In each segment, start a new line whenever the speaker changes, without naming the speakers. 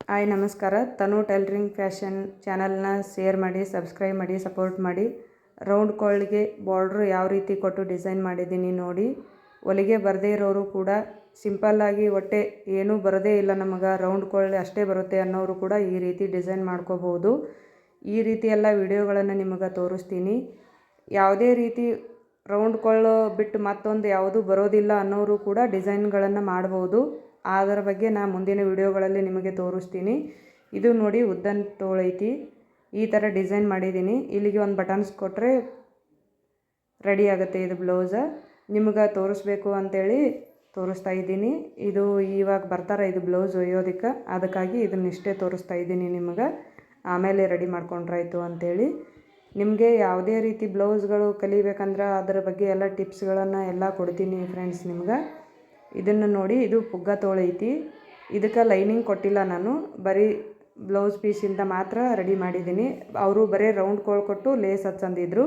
Hi ನಮಸ್ಕಾರ. ತನು tailoring fashion ಚಾನಲ್ನ share ಮಾಡಿ, ಸಬ್ಸ್ಕ್ರೈಬ್ ಮಾಡಿ, ಸಪೋರ್ಟ್ ಮಾಡಿ. ರೌಂಡ್ ಕೊಳ್ಳಿಗೆ ಬಾರ್ಡ್ರ್ ಯಾವ ರೀತಿ ಕೊಟ್ಟು ಡಿಸೈನ್ ಮಾಡಿದ್ದೀನಿ ನೋಡಿ. ಹೊಲಿಗೆ ಬರದೇ ಇರೋರು ಕೂಡ ಸಿಂಪಲ್ಲಾಗಿ ಹೊಟ್ಟೆ ಏನೂ ಬರೋದೇ ಇಲ್ಲ ನಮಗೆ, ರೌಂಡ್ ಕೊಳ್ಳಿ ಅಷ್ಟೇ ಬರುತ್ತೆ ಅನ್ನೋರು ಕೂಡ ಈ ರೀತಿ ಡಿಸೈನ್ ಮಾಡ್ಕೋಬೋದು. ಈ ರೀತಿ ಎಲ್ಲ ವಿಡಿಯೋಗಳನ್ನು ನಿಮಗೆ ತೋರಿಸ್ತೀನಿ. ಯಾವುದೇ ರೀತಿ ರೌಂಡ್ ಕೊಳ್ಳು ಬಿಟ್ಟು ಮತ್ತೊಂದು ಯಾವುದೂ ಬರೋದಿಲ್ಲ ಅನ್ನೋರು ಕೂಡ ಡಿಸೈನ್ಗಳನ್ನು ಮಾಡ್ಬೋದು. ಅದರ ಬಗ್ಗೆ ನಾನು ಮುಂದಿನ ವಿಡಿಯೋಗಳಲ್ಲಿ ನಿಮಗೆ ತೋರಿಸ್ತೀನಿ. ಇದು ನೋಡಿ ಉದ್ದನ್ ತೋಳೈತಿ, ಈ ಥರ ಡಿಸೈನ್ ಮಾಡಿದ್ದೀನಿ. ಇಲ್ಲಿಗೆ ಒಂದು ಬಟನ್ಸ್ ಕೊಟ್ಟರೆ ರೆಡಿ ಆಗುತ್ತೆ ಇದು ಬ್ಲೌಸ. ನಿಮಗೆ ತೋರಿಸ್ಬೇಕು ಅಂಥೇಳಿ ತೋರಿಸ್ತಾ ಇದ್ದೀನಿ. ಇದು ಇವಾಗ ಬರ್ತಾರೆ ಇದು ಬ್ಲೌಸ್ ಒಯ್ಯೋದಕ್ಕೆ, ಅದಕ್ಕಾಗಿ ಇದನ್ನಿಷ್ಟೇ ತೋರಿಸ್ತಾ ಇದ್ದೀನಿ ನಿಮಗೆ. ಆಮೇಲೆ ರೆಡಿ ಮಾಡ್ಕೊಂಡ್ರಾಯ್ತು ಅಂಥೇಳಿ. ನಿಮಗೆ ಯಾವುದೇ ರೀತಿ ಬ್ಲೌಸ್ಗಳು ಕಲಿಬೇಕಂದ್ರೆ ಅದರ ಬಗ್ಗೆ ಎಲ್ಲ ಟಿಪ್ಸ್ಗಳನ್ನು ಎಲ್ಲ ಕೊಡ್ತೀನಿ ಫ್ರೆಂಡ್ಸ್ ನಿಮ್ಗೆ. ಇದನ್ನು ನೋಡಿ, ಇದು ಪುಗ್ಗ ತೋಳೈತಿ. ಇದಕ್ಕೆ ಲೈನಿಂಗ್ ಕೊಟ್ಟಿಲ್ಲ ನಾನು, ಬರೀ ಬ್ಲೌಸ್ ಪೀಸಿಂದ ಮಾತ್ರ ರೆಡಿ ಮಾಡಿದ್ದೀನಿ. ಅವರು ಬರೀ ರೌಂಡ್ ಕೊಟ್ಟು ಲೇಸ್ ಹಚ್ಚಂದಿದ್ರು.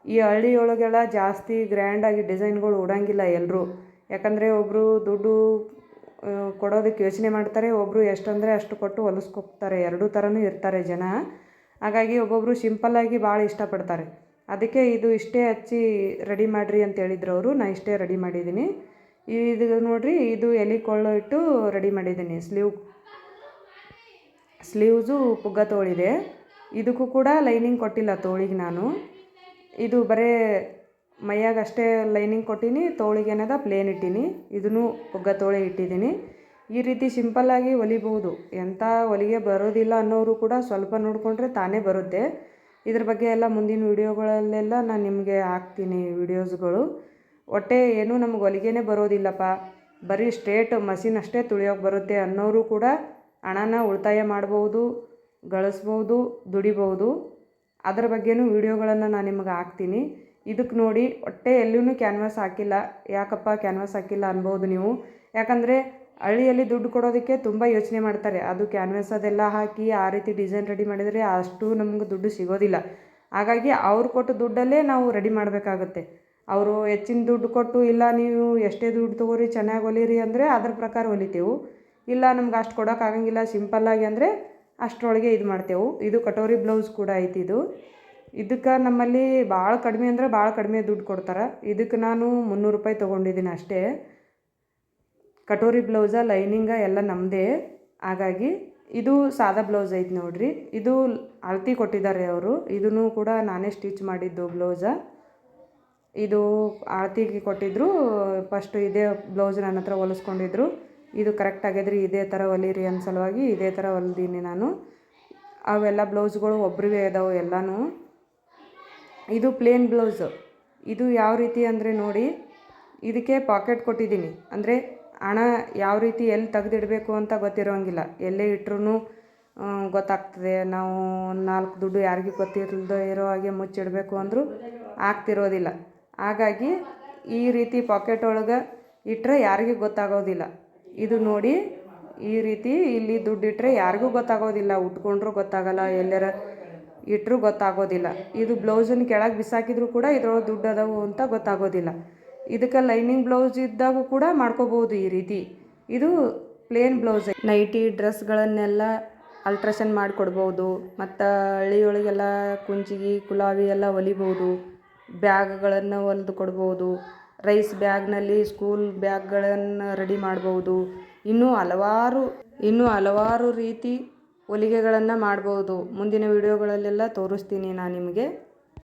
ಈ ಹಳ್ಳಿಯೊಳಗೆಲ್ಲ ಜಾಸ್ತಿ ಗ್ರ್ಯಾಂಡಾಗಿ ಡಿಸೈನ್ಗಳು ಉಡಂಗಿಲ್ಲ ಎಲ್ಲರೂ. ಯಾಕಂದರೆ ಒಬ್ಬರು ದುಡ್ಡು ಕೊಡೋದಕ್ಕೆ ಯೋಚನೆ ಮಾಡ್ತಾರೆ, ಒಬ್ಬರು ಎಷ್ಟಂದರೆ ಅಷ್ಟು ಕೊಟ್ಟು ಹೊಲಿಸ್ಕೊತಾರೆ. ಎರಡೂ ಥರನೂ ಇರ್ತಾರೆ ಜನ. ಹಾಗಾಗಿ ಒಬ್ಬೊಬ್ಬರು ಸಿಂಪಲ್ಲಾಗಿ ಭಾಳ ಇಷ್ಟಪಡ್ತಾರೆ. ಅದಕ್ಕೆ ಇದು ಇಷ್ಟೇ ಹಚ್ಚಿ ರೆಡಿ ಮಾಡಿರಿ ಅಂತ ಹೇಳಿದ್ರು ಅವರು. ನಾನು ಇಷ್ಟೇ ರೆಡಿ ಮಾಡಿದ್ದೀನಿ. ಇದು ನೋಡಿರಿ, ಇದು ಎಲೆ ಕೊಳ್ಳು ಇಟ್ಟು ರೆಡಿ ಮಾಡಿದ್ದೀನಿ. ಸ್ಲೀವ್ಸು ಪುಗ್ಗ ತೋಳಿದೆ. ಇದಕ್ಕೂ ಕೂಡ ಲೈನಿಂಗ್ ಕೊಟ್ಟಿಲ್ಲ ತೋಳಿಗೆ ನಾನು. ಇದು ಬರೇ ಮೈಯಾಗ ಅಷ್ಟೇ ಲೈನಿಂಗ್ ಕೊಟ್ಟೀನಿ, ತೋಳಿಗೆ ಏನದ ಪ್ಲೇನ್ ಇಟ್ಟೀನಿ. ಇದನ್ನು ಪುಗ್ಗ ತೋಳಿ ಇಟ್ಟಿದ್ದೀನಿ. ಈ ರೀತಿ ಸಿಂಪಲ್ಲಾಗಿ ಹೊಲಿಬೋದು. ಎಂಥ ಹೊಲಿಗೆ ಬರೋದಿಲ್ಲ ಅನ್ನೋರು ಕೂಡ ಸ್ವಲ್ಪ ನೋಡಿಕೊಂಡ್ರೆ ತಾನೇ ಬರುತ್ತೆ. ಇದ್ರ ಬಗ್ಗೆ ಎಲ್ಲ ಮುಂದಿನ ವಿಡಿಯೋಗಳಲ್ಲೆಲ್ಲ ನಾನು ನಿಮಗೆ ಹಾಕ್ತೀನಿ ವಿಡಿಯೋಸ್ಗಳು. ಒಟ್ಟೆ ಏನೂ ನಮ್ಗೆ ಹೊಲಿಗೆನೇ ಬರೋದಿಲ್ಲಪ್ಪ, ಬರೀ ಸ್ಟ್ರೇಟ್ ಮಷಿನ್ ಅಷ್ಟೇ ತುಳಿಯೋಕೆ ಬರುತ್ತೆ ಅನ್ನೋರು ಕೂಡ ಹಣನ ಉಳಿತಾಯ ಮಾಡ್ಬೋದು, ಗಳಿಸ್ಬೋದು, ದುಡಿಬೋದು. ಅದರ ಬಗ್ಗೆನೂ ವಿಡಿಯೋಗಳನ್ನು ನಾನು ನಿಮಗೆ ಹಾಕ್ತೀನಿ. ಇದಕ್ಕೆ ನೋಡಿ, ಒಟ್ಟೆ ಎಲ್ಲೂ ಕ್ಯಾನ್ವಾಸ್ ಹಾಕಿಲ್ಲ. ಯಾಕಪ್ಪ ಕ್ಯಾನ್ವಾಸ್ ಹಾಕಿಲ್ಲ ಅನ್ಬೋದು ನೀವು. ಯಾಕಂದರೆ ಹಳ್ಳಿಯಲ್ಲಿ ದುಡ್ಡು ಕೊಡೋದಕ್ಕೆ ತುಂಬ ಯೋಚನೆ ಮಾಡ್ತಾರೆ. ಅದು ಕ್ಯಾನ್ವಾಸ್ ಅದೆಲ್ಲ ಹಾಕಿ ಆ ರೀತಿ ಡಿಸೈನ್ ರೆಡಿ ಮಾಡಿದರೆ ಅಷ್ಟು ನಮ್ಗೆ ದುಡ್ಡು ಸಿಗೋದಿಲ್ಲ. ಹಾಗಾಗಿ ಅವ್ರು ಕೊಟ್ಟು ದುಡ್ಡಲ್ಲೇ ನಾವು ರೆಡಿ ಮಾಡಬೇಕಾಗುತ್ತೆ. ಅವರು ಹೆಚ್ಚಿನ ದುಡ್ಡು ಕೊಟ್ಟು, ಇಲ್ಲ ನೀವು ಎಷ್ಟೇ ದುಡ್ಡು ತೊಗೋರಿ ಚೆನ್ನಾಗಿ ಹೊಲಿರಿ ಅಂದರೆ ಅದ್ರ ಪ್ರಕಾರ ಹೊಲಿತೇವೆ. ಇಲ್ಲ ನಮ್ಗೆ ಅಷ್ಟು ಕೊಡೋಕ್ಕಾಗಂಗಿಲ್ಲ ಸಿಂಪಲ್ಲಾಗಿ ಅಂದರೆ ಅಷ್ಟರೊಳಗೆ ಇದು ಮಾಡ್ತೇವೆ. ಇದು ಕಟೋರಿ ಬ್ಲೌಸ್ ಕೂಡ ಐತಿ. ಇದಕ್ಕೆ ನಮ್ಮಲ್ಲಿ ಭಾಳ ಕಡಿಮೆ ಅಂದರೆ ಭಾಳ ಕಡಿಮೆ ದುಡ್ಡು ಕೊಡ್ತಾರೆ. ಇದಕ್ಕೆ ನಾನು 300 ರೂಪಾಯಿ ತೊಗೊಂಡಿದ್ದೀನಿ ಅಷ್ಟೇ. ಕಟೋರಿ ಬ್ಲೌಸ ಲೈನಿಂಗ ಎಲ್ಲ ನಮ್ಮದೇ. ಹಾಗಾಗಿ ಇದು ಸಾದಾ ಬ್ಲೌಸ್ ಐತಿ ನೋಡಿರಿ. ಇದು ಅಳತೆ ಕೊಟ್ಟಿದ್ದಾರೆ ಅವರು. ಇದನ್ನು ಕೂಡ ನಾನೇ ಸ್ಟಿಚ್ ಮಾಡಿದ್ದು ಬ್ಲೌಸ. ಇದು ಅಳತೆಗೆ ಕೊಟ್ಟಿದ್ದರು. ಫಸ್ಟು ಇದೇ ಬ್ಲೌಸ್ ನನ್ನ ಹತ್ರ ಹೊಲಿಸ್ಕೊಂಡಿದ್ರು. ಇದು ಕರೆಕ್ಟ್ ಆಗಿದ್ರಿ, ಇದೇ ಥರ ಹೊಲಿರಿ ಅನ್ನೋ ಸಲುವಾಗಿ ಇದೇ ಥರ ಹೊಲ್ದೀನಿ ನಾನು. ಅವೆಲ್ಲ ಬ್ಲೌಸ್ಗಳು ಒಬ್ರಿವೇ ಇದಾವೆ ಎಲ್ಲನೂ. ಇದು ಪ್ಲೇನ್ ಬ್ಲೌಸು. ಇದು ಯಾವ ರೀತಿ ಅಂದರೆ ನೋಡಿ, ಇದಕ್ಕೆ ಪಾಕೆಟ್ ಕೊಟ್ಟಿದ್ದೀನಿ. ಅಂದರೆ ಹಣ ಯಾವ ರೀತಿ ಎಲ್ಲಿ ತೆಗೆದಿಡಬೇಕು ಅಂತ ಗೊತ್ತಿರೋಂಗಿಲ್ಲ. ಎಲ್ಲೇ ಇಟ್ರೂ ಗೊತ್ತಾಗ್ತದೆ. ನಾವು 4 ದುಡ್ಡು ಯಾರಿಗೂ ಗೊತ್ತಿರಲ್ದೋ ಇರೋ ಹಾಗೆ ಮುಚ್ಚಿಡಬೇಕು ಅಂದರೂ ಆಗ್ತಿರೋದಿಲ್ಲ. ಹಾಗಾಗಿ ಈ ರೀತಿ ಪಾಕೆಟ್ ಒಳಗೆ ಇಟ್ಟರೆ ಯಾರಿಗೂ ಗೊತ್ತಾಗೋದಿಲ್ಲ. ಇದು ನೋಡಿ, ಈ ರೀತಿ ಇಲ್ಲಿ ದುಡ್ಡು ಇಟ್ಟರೆ ಯಾರಿಗೂ ಗೊತ್ತಾಗೋದಿಲ್ಲ. ಉಟ್ಕೊಂಡ್ರೂ ಗೊತ್ತಾಗಲ್ಲ, ಎಲ್ಲರ ಇಟ್ಟರೂ ಗೊತ್ತಾಗೋದಿಲ್ಲ. ಇದು ಬ್ಲೌಸನ್ನು ಕೆಳಗೆ ಬಿಸಾಕಿದ್ರು ಕೂಡ ಇದ್ರೊಳಗೆ ದುಡ್ಡು ಅದಾವು ಅಂತ ಗೊತ್ತಾಗೋದಿಲ್ಲ. ಇದಕ್ಕೆ ಲೈನಿಂಗ್ ಬ್ಲೌಸ್ ಇದ್ದಾಗೂ ಕೂಡ ಮಾಡ್ಕೋಬೋದು ಈ ರೀತಿ. ಇದು ಪ್ಲೇನ್ ಬ್ಲೌಸ್. ನೈಟಿ ಡ್ರೆಸ್ಗಳನ್ನೆಲ್ಲ ಅಲ್ಟ್ರೇಷನ್ ಮಾಡಿಕೊಡ್ಬೋದು. ಮತ್ತು ಹಳ್ಳಿಯೊಳಗೆಲ್ಲ ಕುಂಚಿಗೆ ಕುಲಾವಿ ಎಲ್ಲ ಹೊಲಿಬೋದು. ಬ್ಯಾಗ್ಗಳನ್ನು ಹೊಲಿದು ಕೊಡ್ಬೋದು. ರೈಸ್ ಬ್ಯಾಗ್ನಲ್ಲಿ ಸ್ಕೂಲ್ ಬ್ಯಾಗ್ಗಳನ್ನು ರೆಡಿ ಮಾಡ್ಬೋದು. ಇನ್ನೂ ಹಲವಾರು ರೀತಿ ಹೊಲಿಗೆಗಳನ್ನು ಮಾಡ್ಬೋದು. ಮುಂದಿನ ವಿಡಿಯೋಗಳಲ್ಲೆಲ್ಲ ತೋರಿಸ್ತೀನಿ ನಾನು ನಿಮಗೆ.